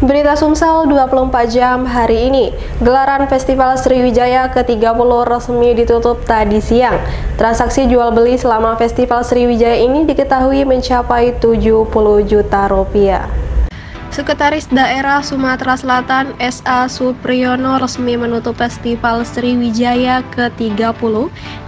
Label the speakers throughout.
Speaker 1: Berita Sumsel 24 jam hari ini, gelaran Festival Sriwijaya ke-30 resmi ditutup tadi siang. Transaksi jual beli selama Festival Sriwijaya ini diketahui mencapai 70 juta rupiah. Sekretaris Daerah Sumatera Selatan S.A. Supriyono resmi menutup Festival Sriwijaya ke-30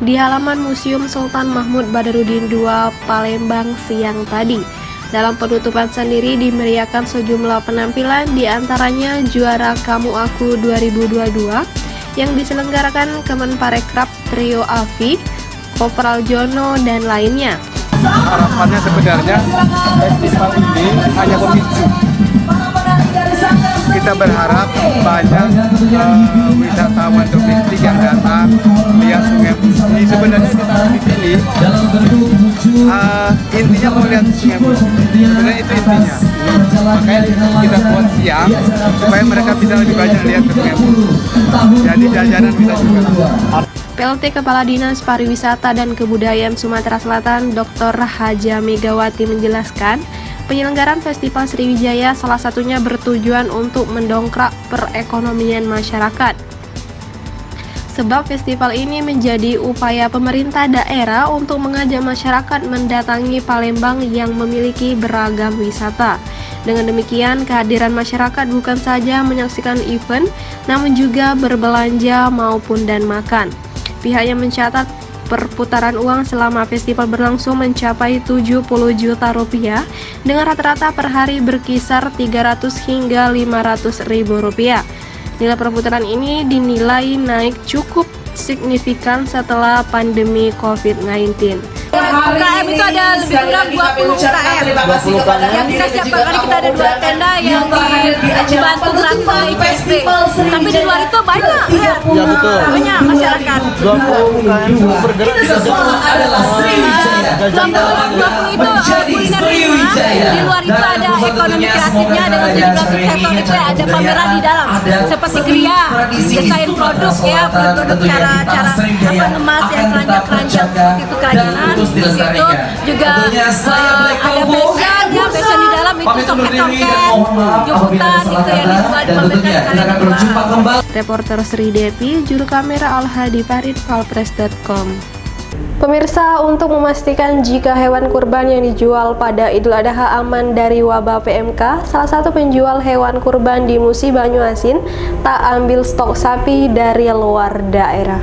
Speaker 1: di halaman Museum Sultan Mahmud Badarudin II Palembang siang tadi. Dalam penutupan sendiri dimeriahkan sejumlah penampilan, diantaranya Juara Kamu Aku 2022 yang diselenggarakan Kemenparekraf, Trio Afi, Kopral Jono, dan lainnya.
Speaker 2: Harapannya sebenarnya festival ini hanya pemicu. Kita berharap banyak wisatawan domestik yang datang lihat Sungai Musi. Sebenarnya kita di sini intinya mau lihat Sungai Musi. Sebenarnya itu intinya. Makanya kita buat siang supaya mereka bisa lebih banyak lihat Sungai Musi. Jadi jajanan bisa juga.
Speaker 1: PLT Kepala Dinas Pariwisata dan Kebudayaan Sumatera Selatan Dr. Haja Megawati menjelaskan, penyelenggaraan Festival Sriwijaya salah satunya bertujuan untuk mendongkrak perekonomian masyarakat. Sebab festival ini menjadi upaya pemerintah daerah untuk mengajak masyarakat mendatangi Palembang yang memiliki beragam wisata. Dengan demikian, kehadiran masyarakat bukan saja menyaksikan event, namun juga berbelanja maupun dan makan. Pihaknya mencatat perputaran uang selama festival berlangsung mencapai 70 juta rupiah dengan rata-rata per hari berkisar 300 hingga 500 ribu rupiah. Nilai perputaran ini dinilai naik cukup signifikan setelah pandemi COVID-19.
Speaker 3: UKM itu ada lebih kurang 20 UKM yang kita siapkan, karena kita ada 2 tenda yang dibantu gratis oleh IPSB. Tapi di luar itu banyak ya, banyak masyarakat.
Speaker 4: 20 UKM bergerak di
Speaker 3: semua adalah Sriwijaya. 20 itu kuliner lima, di luar itu ada ekonomi kreatifnya dengan 17 sektor itu ada pameran di dalam seperti kriya, desain produk ya, produk cara ngemas yang keranjang seperti itu kerajinan. Itu juga ada fashion ya, fashion di dalam itu soket-soket, jemputan itu yang dibuat dipamerkan.
Speaker 1: Reporter Sri Devi, juru kamera Al-Hadi Farid, Valpres.com. Pemirsa, untuk memastikan jika hewan kurban yang dijual pada Idul Adha aman dari wabah PMK, salah satu penjual hewan kurban di Musi Banyuasin tak ambil stok sapi dari luar daerah.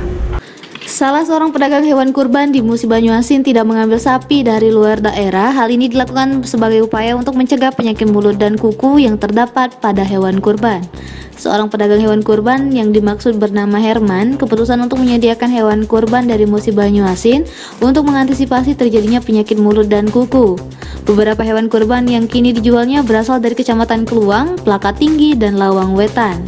Speaker 5: Salah seorang pedagang hewan kurban di Musi Banyuasin tidak mengambil sapi dari luar daerah. Hal ini dilakukan sebagai upaya untuk mencegah penyakit mulut dan kuku yang terdapat pada hewan kurban. Seorang pedagang hewan kurban yang dimaksud bernama Herman keputusan untuk menyediakan hewan kurban dari Musi Banyuasin untuk mengantisipasi terjadinya penyakit mulut dan kuku. Beberapa hewan kurban yang kini dijualnya berasal dari Kecamatan Keluang, Plakat Tinggi, dan Lawang Wetan.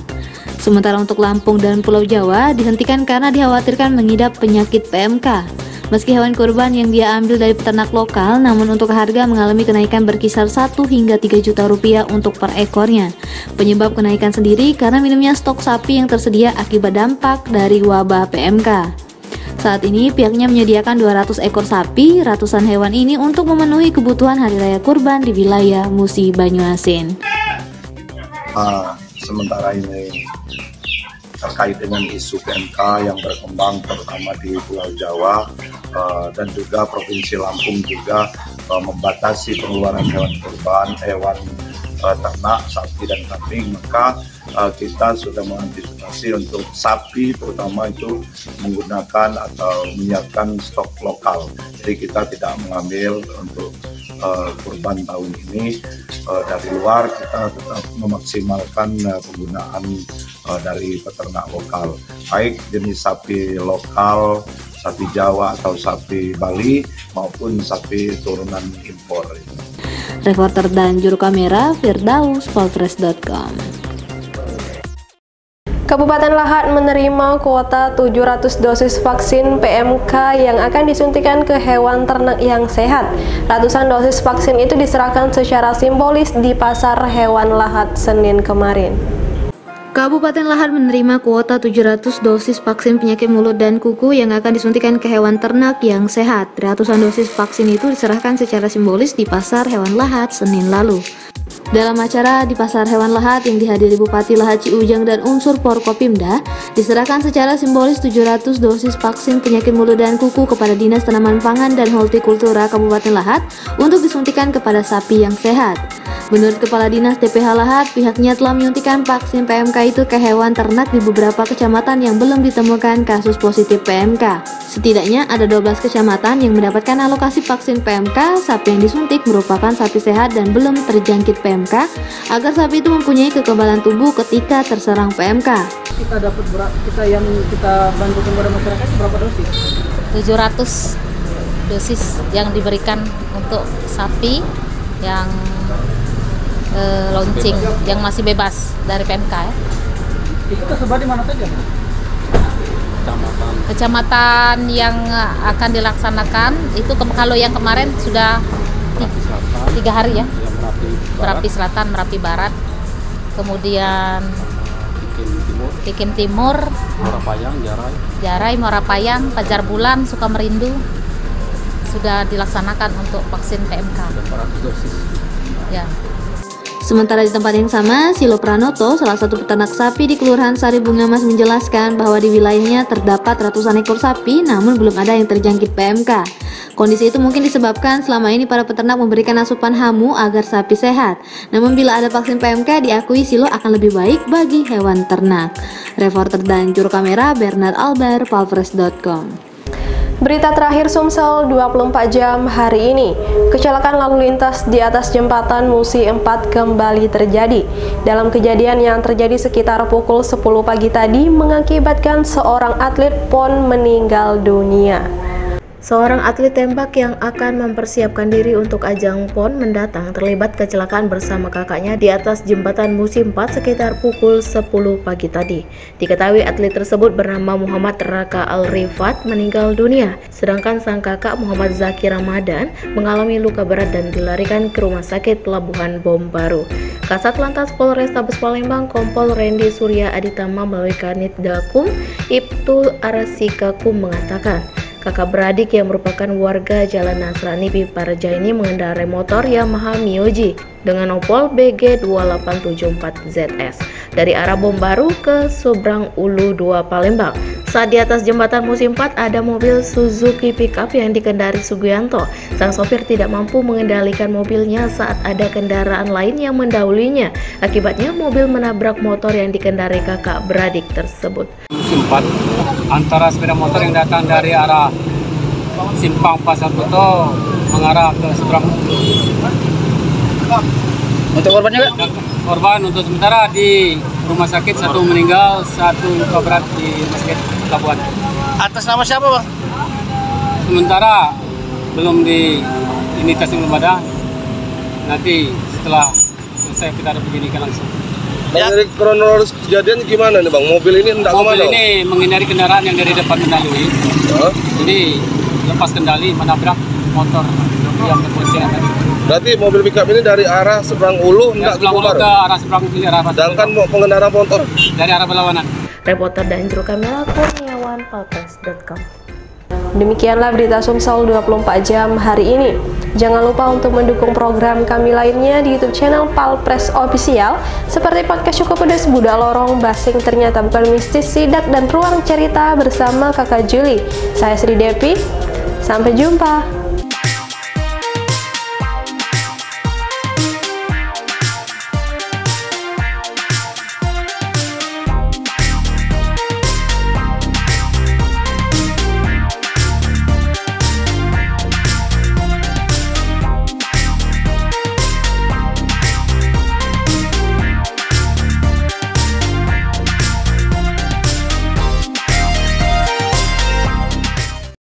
Speaker 5: Sementara untuk Lampung dan Pulau Jawa dihentikan karena dikhawatirkan mengidap penyakit PMK. Meski hewan kurban yang dia ambil dari peternak lokal, namun untuk harga mengalami kenaikan berkisar 1 hingga 3 juta rupiah untuk per ekornya. Penyebab kenaikan sendiri karena minimnya stok sapi yang tersedia akibat dampak dari wabah PMK. Saat ini pihaknya menyediakan 200 ekor sapi. Ratusan hewan ini untuk memenuhi kebutuhan Hari Raya Kurban di wilayah Musi Banyuasin.
Speaker 6: Sementara ini terkait dengan isu PMK yang berkembang terutama di Pulau Jawa dan juga Provinsi Lampung juga membatasi pengeluaran hewan kurban, hewan ternak, sapi dan kambing, maka kita sudah mengantisipasi untuk sapi terutama itu menggunakan atau menyiapkan stok lokal. Jadi kita tidak mengambil untuk kurban tahun ini dari luar, kita tetap memaksimalkan penggunaan dari peternak lokal, baik jenis sapi lokal, sapi Jawa atau sapi Bali maupun sapi turunan impor.
Speaker 5: Reporter dan juru kamera Firdaus, Valpres.com.
Speaker 1: Kabupaten Lahat menerima kuota 700 dosis vaksin PMK yang akan disuntikan ke hewan ternak yang sehat. Ratusan dosis vaksin itu diserahkan secara simbolis di Pasar Hewan Lahat Senin kemarin.
Speaker 5: Kabupaten Lahat menerima kuota 700 dosis vaksin penyakit mulut dan kuku yang akan disuntikan ke hewan ternak yang sehat. Ratusan dosis vaksin itu diserahkan secara simbolis di Pasar Hewan Lahat Senin lalu. Dalam acara di Pasar Hewan Lahat yang dihadiri Bupati Lahat Ciujang dan unsur Forkopimda, diserahkan secara simbolis 700 dosis vaksin penyakit mulut dan kuku kepada Dinas Tanaman Pangan dan Hortikultura Kabupaten Lahat untuk disuntikan kepada sapi yang sehat. Menurut Kepala Dinas TPH Lahat, pihaknya telah menyuntikkan vaksin PMK itu ke hewan ternak di beberapa kecamatan yang belum ditemukan kasus positif PMK. Setidaknya ada 12 kecamatan yang mendapatkan alokasi vaksin PMK. Sapi yang disuntik merupakan sapi sehat dan belum terjangkit PMK, agar sapi itu mempunyai kekebalan tubuh ketika terserang PMK.
Speaker 4: Kita dapat kita yang kita bantu kepada masyarakat berapa dosis?
Speaker 3: 700 dosis yang diberikan untuk sapi yang launching, yang masih bebas dari PMK ya.
Speaker 4: Itu tersebar di mana saja?
Speaker 3: Kecamatan yang akan dilaksanakan itu kalau yang kemarin sudah 3 hari ya. Merapi Selatan, Merapi Barat, kemudian Pikin Timur,
Speaker 2: Morapayang,
Speaker 3: Jarai, Morapayang, Pajar Bulan, Sukamerindu sudah dilaksanakan untuk vaksin PMK. Ya.
Speaker 5: Sementara di tempat yang sama, Silo Pranoto, salah satu peternak sapi di Kelurahan Sari Bunga Mas menjelaskan bahwa di wilayahnya terdapat ratusan ekor sapi namun belum ada yang terjangkit PMK. Kondisi itu mungkin disebabkan selama ini para peternak memberikan asupan hamu agar sapi sehat. Namun bila ada vaksin PMK, diakui Silo akan lebih baik bagi hewan ternak. Reporter dan juru kamera Bernard Albar, palpres.com.
Speaker 1: Berita terakhir Sumsel 24 jam hari ini. Kecelakaan lalu lintas di atas jembatan Musi 4 kembali terjadi. Dalam kejadian yang terjadi sekitar pukul 10 pagi tadi mengakibatkan seorang atlet PON meninggal dunia. Seorang atlet tembak yang akan mempersiapkan diri untuk ajang PON mendatang terlibat kecelakaan bersama kakaknya di atas jembatan Musi 4 sekitar pukul 10 pagi tadi. Diketahui atlet tersebut bernama Muhammad Raka Al-Rifat meninggal dunia, sedangkan sang kakak Muhammad Zaki Ramadan mengalami luka berat dan dilarikan ke Rumah Sakit Pelabuhan Bom Baru. Kasat Lantas Polrestabes Palembang Kompol Randy Surya Aditama melalui Kanit Gakum Ibtu Arasikakum mengatakan, kakak beradik yang merupakan warga Jalan Nasrani Piparja ini mengendarai motor Yamaha Mioji dengan opol BG 2874ZS dari arah Bom Baru ke Seberang Ulu 2 Palembang. Saat di atas jembatan Musi 4 ada mobil Suzuki pickup yang dikendari Sugianto. Sang sopir tidak mampu mengendalikan mobilnya saat ada kendaraan lain yang mendahulunya. Akibatnya mobil menabrak motor yang dikendari kakak beradik tersebut.
Speaker 2: Musi 4 antara sepeda motor yang datang dari arah Simpang Pasar Kuto mengarah ke seberang. Untuk korbannya Kak? Korban untuk sementara di rumah sakit, satu meninggal, satu luka berat di rumah sakit Pelabuhan.
Speaker 4: Atas nama siapa Bang?
Speaker 2: Sementara belum di identitas yang belum ada. Nanti setelah selesai kita ada penyidikan langsung.
Speaker 7: Bang, dari kronologis kejadian gimana nih Bang? Mobil ini hendak kemana?
Speaker 2: Mobil ini menghindari kendaraan yang dari depan mendahului. Jadi lepas kendali menabrak motor yang kepolisian tadi.
Speaker 7: Berarti mobil pickup ini dari arah Seberang Ulu hendak ke
Speaker 2: Ulu ke arah Seberang Ulu,
Speaker 7: sedangkan pengendara motor
Speaker 2: dari arah berlawanan.
Speaker 1: Reporter dan juru kamera Kurniawan, palpres.com. Demikianlah berita Sumsel 24 jam hari ini. Jangan lupa untuk mendukung program kami lainnya di YouTube channel Palpres Official seperti podcast Cukup Pedas, Budak Lorong, Basing Ternyata Bukan Mistis, Sidak, dan Ruang Cerita bersama Kakak Juli. Saya Sri Devi. Sampai jumpa.